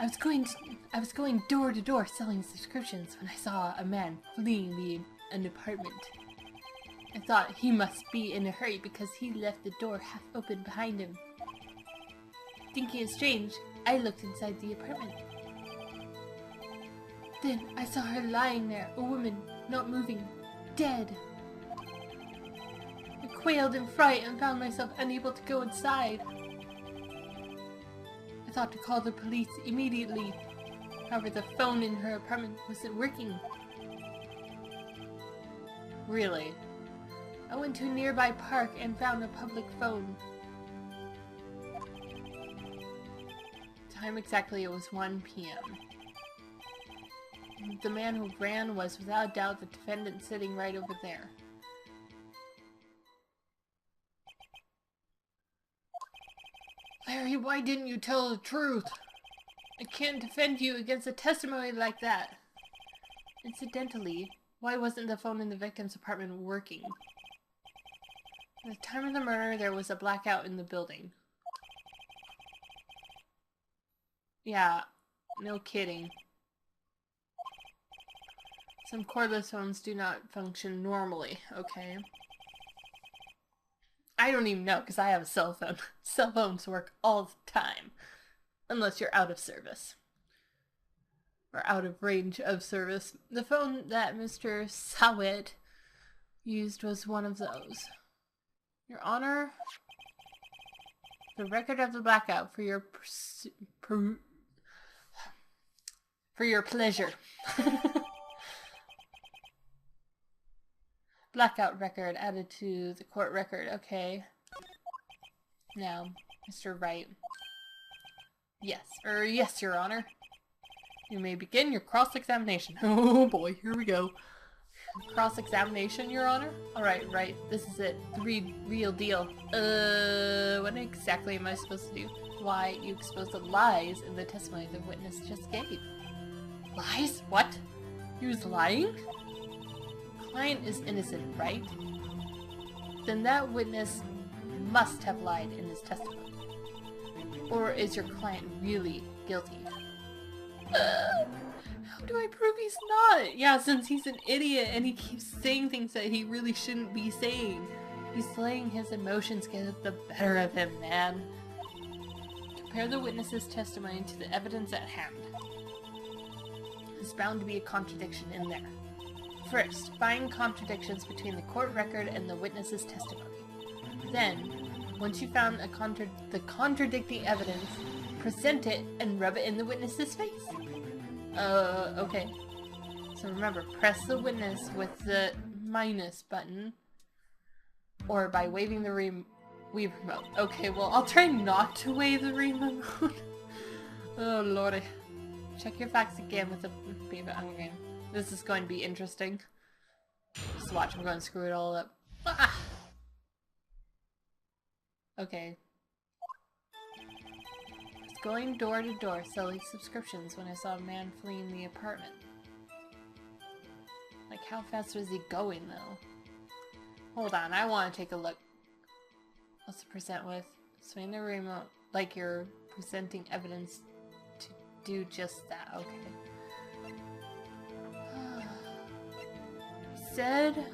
I was going door to door selling subscriptions when I saw a man fleeing an apartment. I thought he must be in a hurry because he left the door half open behind him. Thinking it strange, I looked inside the apartment. Then I saw her lying there, a woman, not moving, dead. I quailed in fright and found myself unable to go inside. I thought to call the police immediately. However, the phone in her apartment wasn't working. Really? I went to a nearby park and found a public phone. Time exactly, it was 1 p.m. The man who ran was without doubt the defendant sitting right over there. Larry, why didn't you tell the truth? I can't defend you against a testimony like that. Incidentally, why wasn't the phone in the victim's apartment working? At the time of the murder, there was a blackout in the building. Yeah, no kidding. Some cordless phones do not function normally, okay? I don't even know, because I have a cell phone. Cell phones work all the time. Unless you're out of service. Or out of range of service. The phone that Mr. Sawit used was one of those. Your Honor, the record of the blackout for your pleasure. Blackout record added to the court record. Okay. Now, Mr. Wright. Yes. Yes, Your Honor. You may begin your cross-examination. Oh boy, here we go. Cross-examination, Your Honor? Alright, right. This is it. The real deal. What exactly am I supposed to do? Why, you exposed the lies in the testimony the witness just gave. Lies? What? He was lying? Client is innocent, right? Then that witness must have lied in his testimony. Or is your client really guilty? How do I prove he's not? Yeah, since he's an idiot and he keeps saying things that he really shouldn't be saying. He's letting his emotions get the better of him, man. Compare the witness's testimony to the evidence at hand. There's bound to be a contradiction in there. First, find contradictions between the court record and the witness's testimony. Then, once you found the contradicting evidence, present it and rub it in the witness's face. Okay. So remember, press the witness with the minus button, or by waving the Wii remote. Okay, well, I'll try not to wave the remote. Oh, lordy. Check your facts again with the favorite Hunger Game. This is going to be interesting. Just watch, I'm going to screw it all up. Ah! Okay. I was going door to door selling subscriptions when I saw a man fleeing the apartment. Like, how fast was he going, though? Hold on, I want to take a look. What's to present with? Swing the remote like you're presenting evidence to do just that. Okay. He said...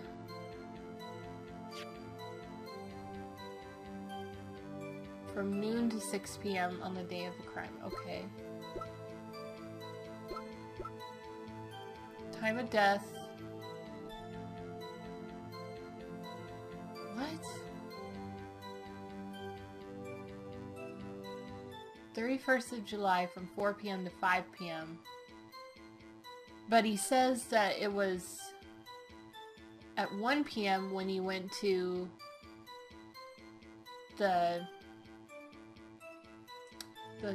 from noon to 6 p.m. on the day of the crime. Okay. Time of death. What? 31st of July from 4 p.m. to 5 p.m. But he says that it was at 1 p.m. when he went to the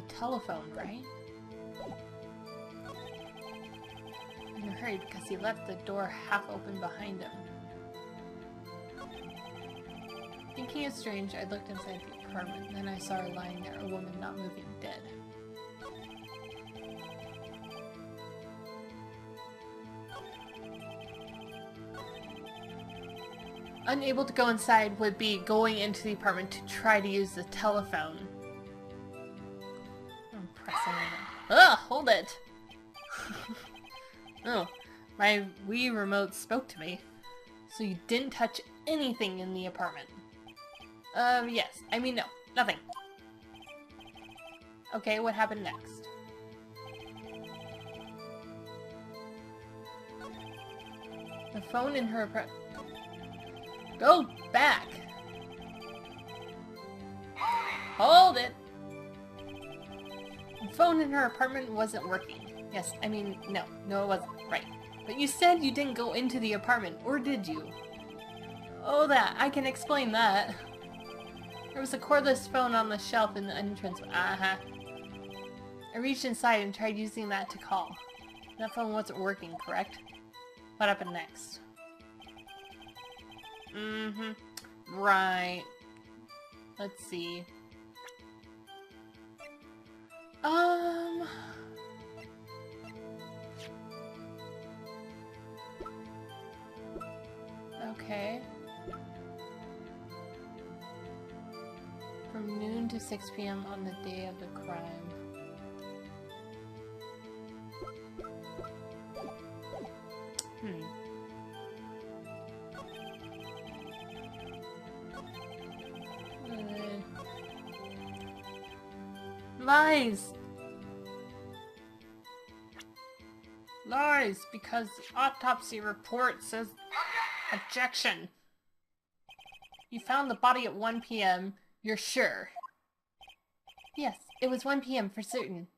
telephone, right? In a hurry because he left the door half open behind him. Thinking it strange, I looked inside the apartment, and then I saw her lying there, a woman not moving, dead. Unable to go inside would be going into the apartment to try to use the telephone. I'm pressing it. Ugh, hold it! Oh, my Wii remote spoke to me. So you didn't touch anything in the apartment? Yes. I mean, no. Nothing. Okay, what happened next? The phone in her apartment... Go back! Hold it! The phone in her apartment wasn't working. Yes, I mean, no. No, it wasn't. Right. But you said you didn't go into the apartment, or did you? Oh, that. I can explain that. There was a cordless phone on the shelf in the entrance. Uh-huh. I reached inside and tried using that to call. That phone wasn't working, correct? What happened next? Mm-hmm. Right. Let's see. Okay. From noon to 6 p.m. on the day of the crime. Lies! Lies, because autopsy report says objection. You found the body at 1 p.m. You're sure? Yes, it was 1 p.m. for certain.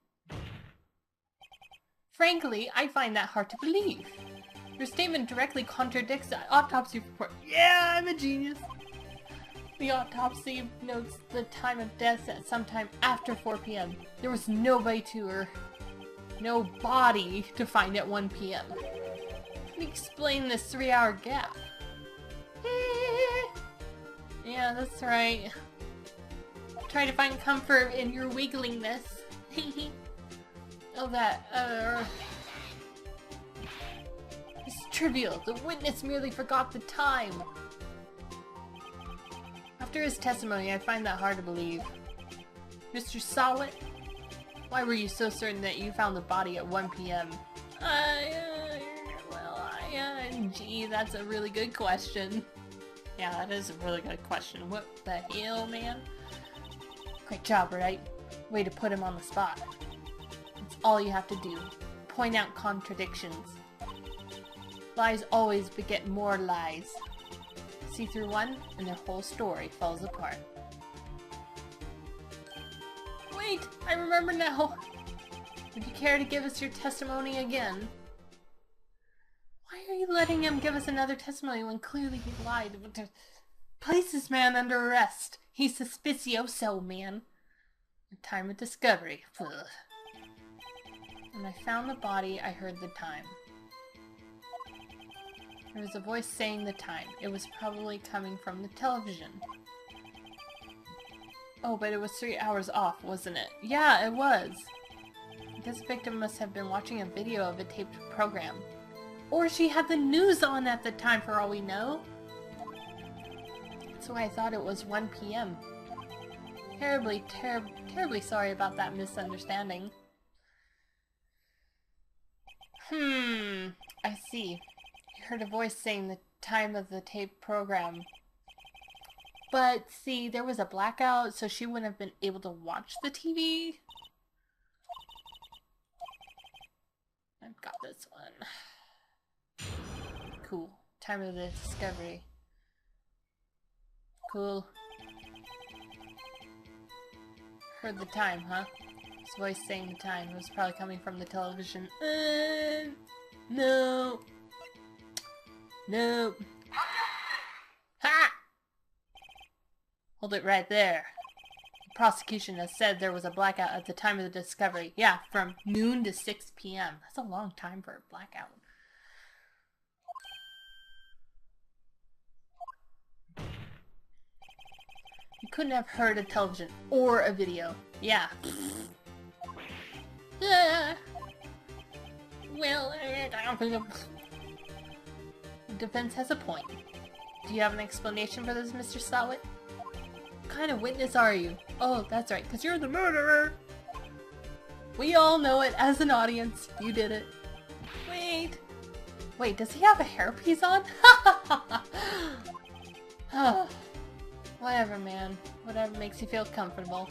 Frankly, I find that hard to believe. Your statement directly contradicts the autopsy report. Yeah, I'm a genius. The autopsy notes the time of death at sometime after 4 p.m. There was nobody to her. No body to find at 1 p.m. Let me explain this 3-hour gap. Yeah, that's right. Try to find comfort in your wigglingness. Oh, that, It's trivial. The witness merely forgot the time. After his testimony, I find that hard to believe. Mr. Sawit? Why were you so certain that you found the body at 1 p.m.? Gee, that's a really good question. Yeah, that is a really good question. What the hell, man? Great job, Wright. Way to put him on the spot. It's all you have to do. Point out contradictions. Lies always beget more lies. See through one, and their whole story falls apart. Wait! I remember now! Would you care to give us your testimony again? Why are you letting him give us another testimony when clearly he lied? Place this man under arrest. He's suspicioso, man. The time of discovery. Ugh. When I found the body, I heard the time. There was a voice saying the time. It was probably coming from the television. Oh, but it was 3 hours off, wasn't it? Yeah, it was. This victim must have been watching a video of a taped program. Or she had the news on at the time, for all we know. That's why I thought it was 1 p.m. Terribly sorry about that misunderstanding. I see. You heard a voice saying the time of the taped program. But, see, there was a blackout, so she wouldn't have been able to watch the TV. I've got this one. Cool. Time of the discovery. Cool. Heard the time, huh? His voice saying the time. It was probably coming from the television. No. No. Ha! Hold it right there. The prosecution has said there was a blackout at the time of the discovery. Yeah, from noon to 6 p.m. That's a long time for a blackout. You couldn't have heard a television or a video. Yeah. Well, the defense has a point. Do you have an explanation for this, Mr. Sawit? What kind of witness are you? Oh, that's right, because you're the murderer! We all know it as an audience. You did it. Wait. Wait, does he have a hairpiece on? Whatever, man. Whatever makes you feel comfortable.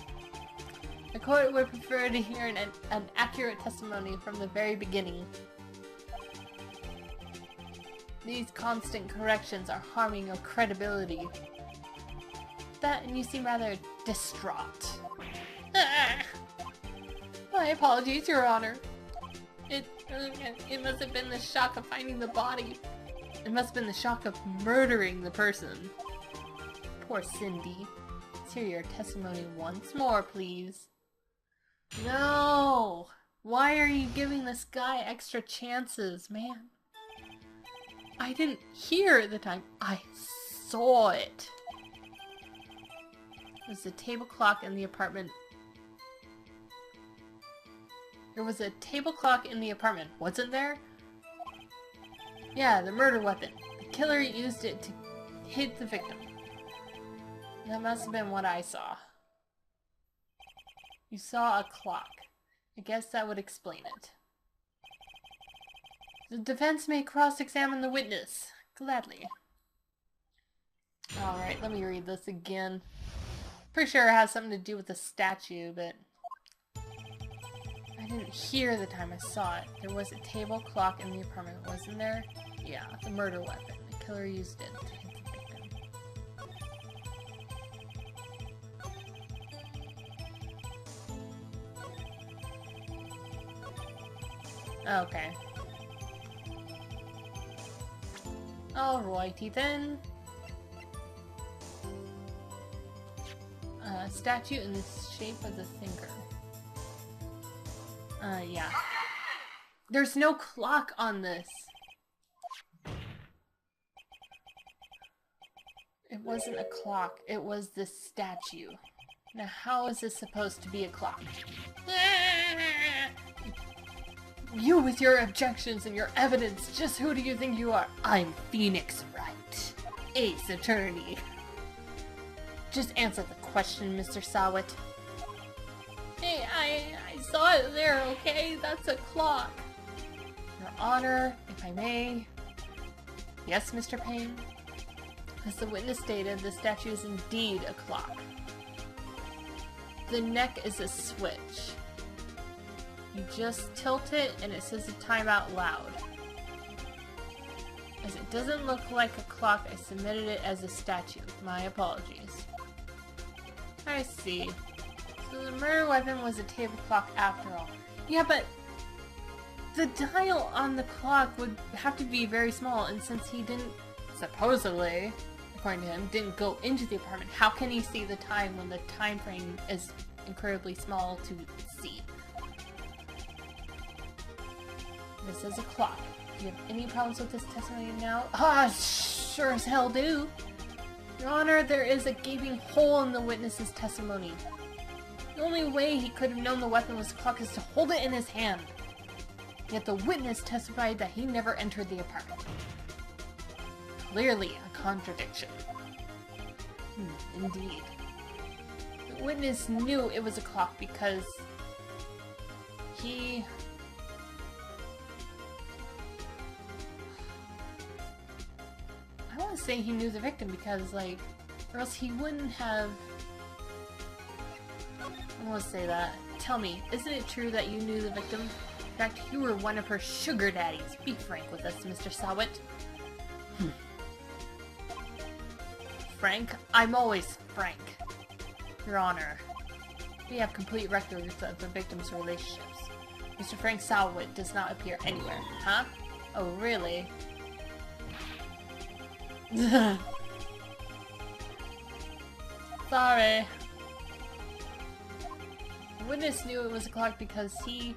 The court would prefer to hear an accurate testimony from the very beginning. These constant corrections are harming your credibility. That, and you seem rather distraught. My apologies, Your Honor. It must have been the shock of finding the body. It must have been the shock of murdering the person. Poor Cindy. Let's hear your testimony once more, please. No! Why are you giving this guy extra chances, man? I didn't hear at the time. I saw it. There's a table clock in the apartment. There was a table clock in the apartment, wasn't there? Yeah, the murder weapon. The killer used it to hit the victim. That must have been what I saw. You saw a clock. I guess that would explain it. The defense may cross-examine the witness. Gladly. Alright, let me read this again. Pretty sure it has something to do with the statue, but I didn't hear the time I saw it. There was a table clock in the apartment, wasn't there? Yeah, the murder weapon. The killer used it to hit the victim. Okay. Alrighty then. Statue in the shape of the thinker. Yeah. There's no clock on this. It wasn't a clock, it was the statue. Now how is this supposed to be a clock? You with your objections and your evidence, just who do you think you are? I'm Phoenix Wright, Ace Attorney. Just answer the question, Mr. Sawit. Hey, I saw it there, okay? That's a clock. Your Honor, if I may. Yes, Mr. Payne? As the witness stated, the statue is indeed a clock. The neck is a switch. You just tilt it and it says the time out loud. As it doesn't look like a clock, I submitted it as a statue. My apologies. I see. So the murder weapon was a table clock after all. Yeah, but the dial on the clock would have to be very small, and since he didn't, supposedly, according to him, didn't go into the apartment, how can he see the time when the time frame is incredibly small to see? This is a clock. Do you have any problems with this testimony now? Sure as hell do. Your Honor, there is a gaping hole in the witness's testimony. The only way he could have known the weapon was a clock is to hold it in his hand. Yet the witness testified that he never entered the apartment. Clearly a contradiction. Indeed. The witness knew it was a clock because he... I want to say he knew the victim because, like, or else he wouldn't have... I want to say that. Tell me, isn't it true that you knew the victim? In fact, you were one of her sugar daddies. Be frank with us, Mr. Sawit. Frank? I'm always frank. Your Honor, we have complete records of the victim's relationships. Mr. Frank Sawit does not appear anywhere. Huh? Oh, really? Sorry. The witness knew it was a clock because he...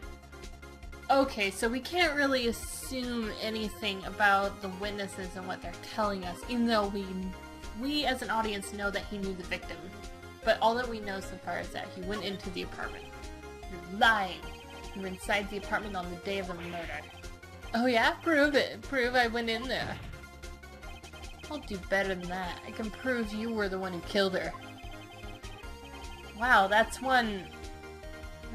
Okay, so we can't really assume anything about the witnesses and what they're telling us, even though we as an audience know that he knew the victim. But all that we know so far is that he went into the apartment. You're lying. You were inside the apartment on the day of the murder. Oh yeah? Prove it. Prove I went in there. I'll do better than that. I can prove you were the one who killed her. Wow, that's one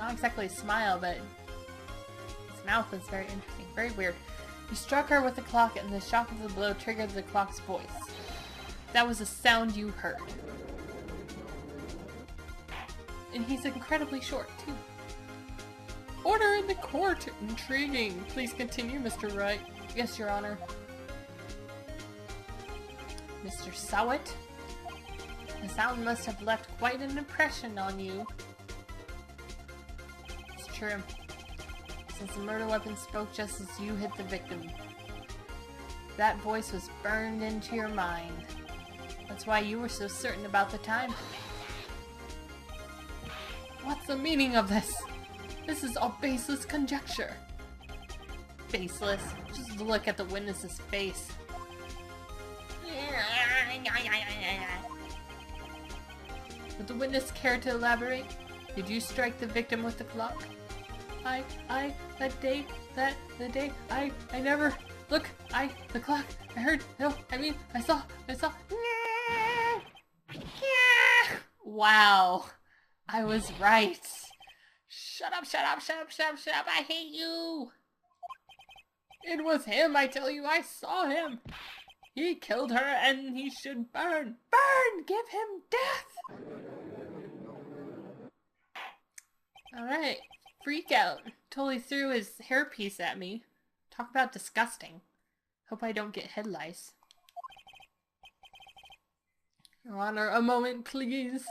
Not exactly a smile, but his mouth was very interesting. Very weird. You struck her with the clock, and the shock of the blow triggered the clock's voice. That was a sound you heard. And he's incredibly short, too. Order in the court! Intriguing. Please continue, Mr. Wright. Yes, Your Honor. Mr. Sawit? The sound must have left quite an impression on you. It's true. Since the murder weapon spoke just as you hit the victim. That voice was burned into your mind. That's why you were so certain about the time. What's the meaning of this? This is all baseless conjecture. Baseless? Just look at the witness's face. Would the witness care to elaborate? Did you strike the victim with the clock? The day, I never, look, the clock, I heard, no, I mean, I saw. Wow, I was right. Shut up, I hate you. It was him, I tell you, I saw him. He killed her and he should burn. Burn! Give him death! Alright. Freak out. Totally threw his hairpiece at me. Talk about disgusting. Hope I don't get head lice. Your Honor, a moment, please.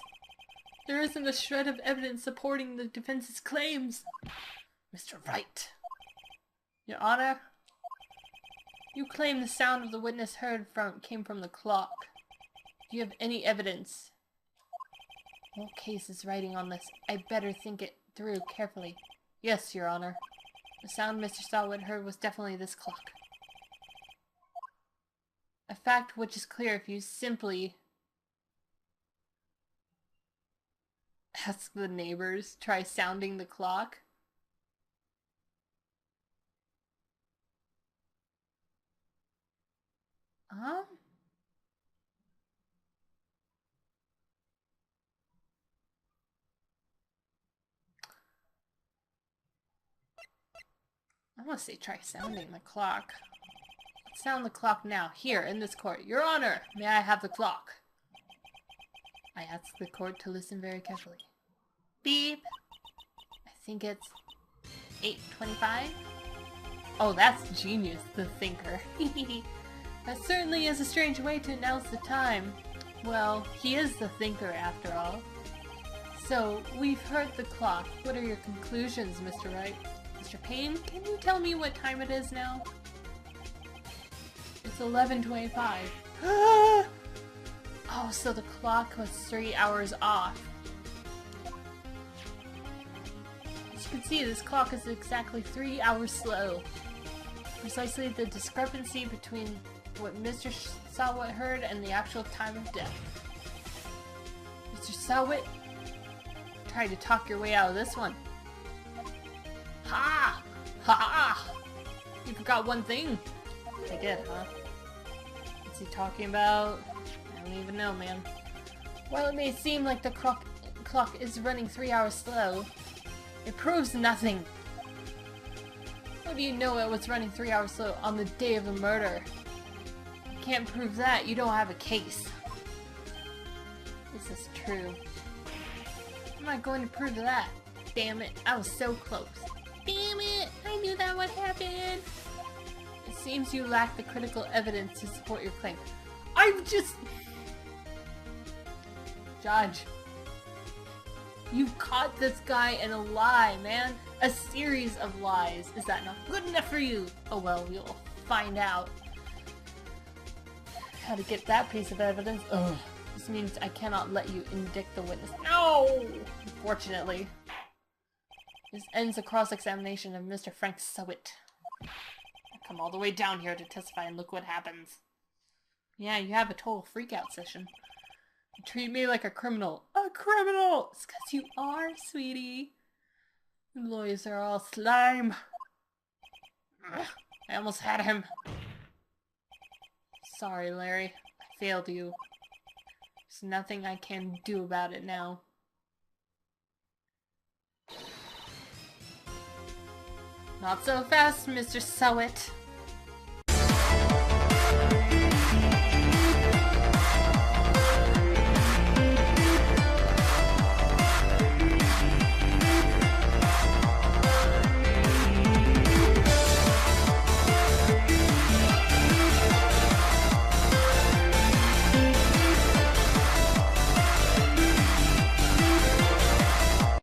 There isn't a shred of evidence supporting the defense's claims. Mr. Wright. Your Honor, you claim the sound of the witness heard came from the clock. Do you have any evidence? What case is writing on this? I better think it through carefully. Yes, Your Honor. The sound Mr. Sawit heard was definitely this clock. A fact which is clear if you simply ask the neighbors, try sounding the clock. I want to say try sounding the clock. Let's sound the clock now, here, in this court. Your Honor, may I have the clock? I ask the court to listen very carefully. Beep! I think it's 8:25? Oh, that's genius, the thinker. That certainly is a strange way to announce the time. Well, he is the thinker after all. So, we've heard the clock. What are your conclusions, Mr. Wright? Mr. Payne, can you tell me what time it is now? It's 11:25. Oh, so the clock was 3 hours off. As you can see, this clock is exactly 3 hours slow. Precisely the discrepancy between what Mr. Sawit heard and the actual time of death. Mr. Sawit, try to talk your way out of this one. Ha! Ha! You forgot one thing. I did, huh? What's he talking about? I don't even know, man. While it may seem like the clock is running 3 hours slow, it proves nothing. How do you know it was running 3 hours slow on the day of the murder? You can't prove that. You don't have a case. This is true. How am I going to prove that? Damn it, I was so close. Damn it, I knew that would happen. It seems you lack the critical evidence to support your claim. I'm just... Judge. You caught this guy in a lie, man. A series of lies. Is that not good enough for you? Oh well, we'll find out. How to get that piece of evidence? Ugh. This means I cannot let you indict the witness. No! Unfortunately. This ends the cross-examination of Mr. Frank Sawit. I come all the way down here to testify and look what happens. Yeah, you have a total freak-out session. You treat me like a criminal. A criminal! It's 'cause you are, sweetie. The lawyers are all slime. Ugh, I almost had him. Sorry, Larry. I failed you. There's nothing I can do about it now. Not so fast, Mr. Sowit.